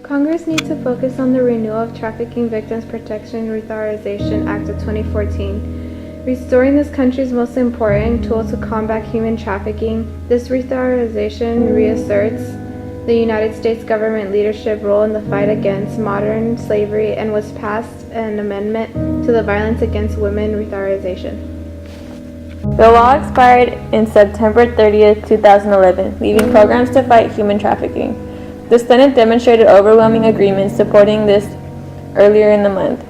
Congress needs to focus on the renewal of Trafficking Victims Protection Reauthorization Act of 2014. Restoring this country's most important tool to combat human trafficking, this reauthorization reasserts the United States government leadership role in the fight against modern slavery and was passed an amendment to the Violence Against Women Reauthorization. The law expired in September 30th, 2011, leaving programs to fight human trafficking. The Senate demonstrated overwhelming agreement supporting this earlier in the month,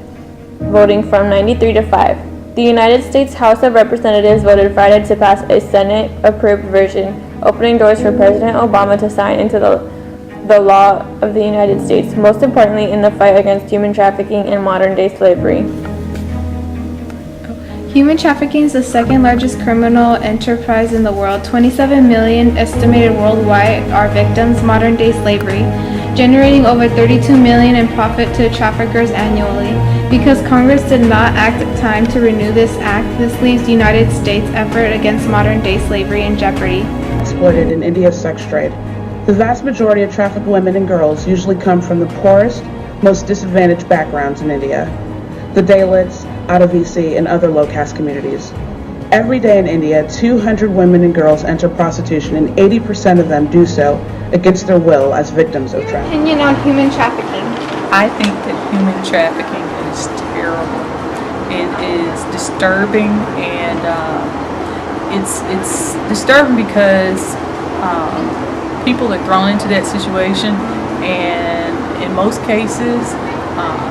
voting from 93 to 5. The United States House of Representatives voted Friday to pass a Senate-approved version, opening doors for President Obama to sign into the law of the United States, most importantly in the fight against human trafficking and modern-day slavery. Human trafficking is the second largest criminal enterprise in the world. 27 million estimated worldwide are victims of modern-day slavery, generating over $32 million in profit to traffickers annually. Because Congress did not act in time to renew this act, this leaves the United States' effort against modern-day slavery in jeopardy. Exploited in India's sex trade. The vast majority of trafficked women and girls usually come from the poorest, most disadvantaged backgrounds in India. The Dalits, Adivasi, and other low-caste communities. Every day in India, 200 women and girls enter prostitution, and 80% of them do so against their will as victims of trafficking. Opinion on human trafficking? I think that human trafficking is terrible. It is disturbing, and it's disturbing because people are thrown into that situation, and in most cases,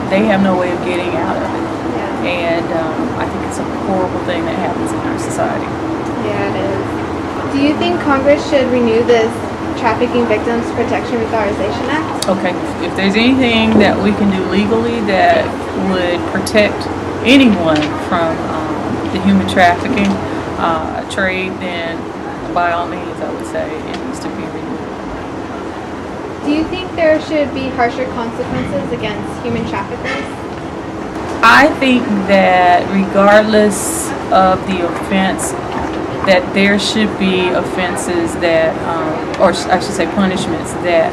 they have no way of getting out of it. And I think it's a horrible thing that happens in our society. Yeah, it is. Do you think Congress should renew this Trafficking Victims Protection Reauthorization Act? Okay, if there's anything that we can do legally that would protect anyone from the human trafficking trade, then by all means I would say it needs to be renewed. Do you think there should be harsher consequences against human traffickers? I think that regardless of the offense, that there should be offenses that, or I should say punishments that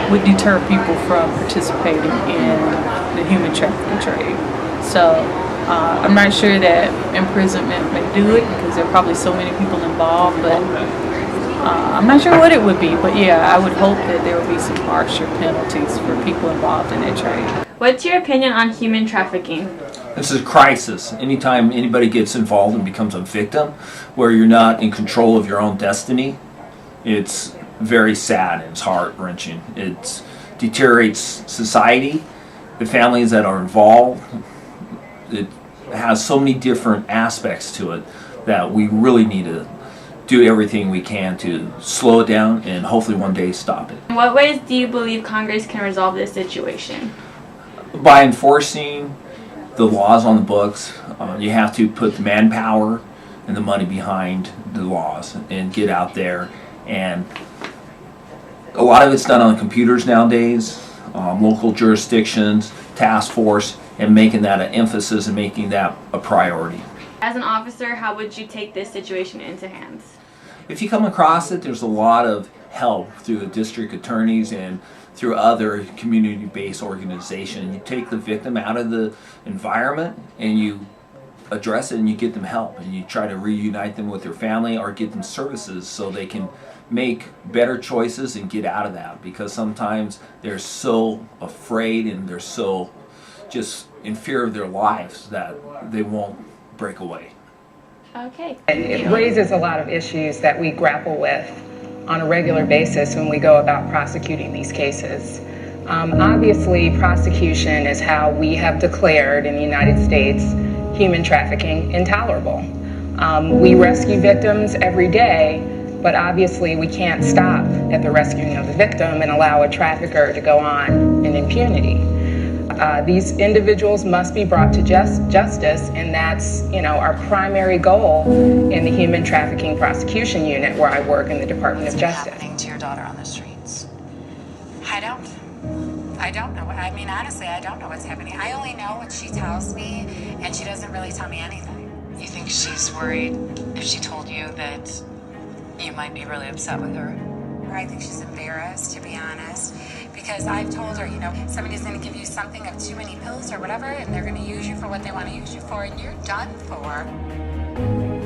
would deter people from participating in the human trafficking trade. So I'm not sure that imprisonment may do it because there are probably so many people involved, but I'm not sure what it would be. But yeah, I would hope that there would be some harsher penalties for people involved in that trade. What's your opinion on human trafficking? This is a crisis. Anytime anybody gets involved and becomes a victim, where you're not in control of your own destiny, it's very sad and it's heart-wrenching. It deteriorates society, the families that are involved. It has so many different aspects to it that we really need to do everything we can to slow it down and hopefully one day stop it. In what ways do you believe Congress can resolve this situation? By enforcing the laws on the books, you have to put the manpower and the money behind the laws and get out there. And a lot of it's done on computers nowadays, local jurisdictions, task force, and making that an emphasis and making that a priority. As an officer, how would you take this situation into hands? If you come across it, there's a lot of help through the district attorneys and through other community-based organizations. You take the victim out of the environment and you address it and you get them help and you try to reunite them with their family or get them services so they can make better choices and get out of that, because sometimes they're so afraid and they're so just in fear of their lives that they won't break away. Okay. It raises a lot of issues that we grapple with on a regular basis when we go about prosecuting these cases. Obviously, prosecution is how we have declared in the United States human trafficking intolerable. We rescue victims every day, but obviously we can't stop at the rescuing of the victim and allow a trafficker to go on in impunity. These individuals must be brought to justice, and that's, our primary goal in the Human Trafficking Prosecution Unit, where I work in the Department of Justice. What's happening to your daughter on the streets? I don't know. I mean, honestly, I don't know what's happening. I only know what she tells me, and she doesn't really tell me anything. You think she's worried if she told you that you might be really upset with her? I think she's embarrassed, to be honest, Because I've told her, you know, somebody's going to give you something of too many pills or whatever, and they're going to use you for what they want to use you for, and you're done for.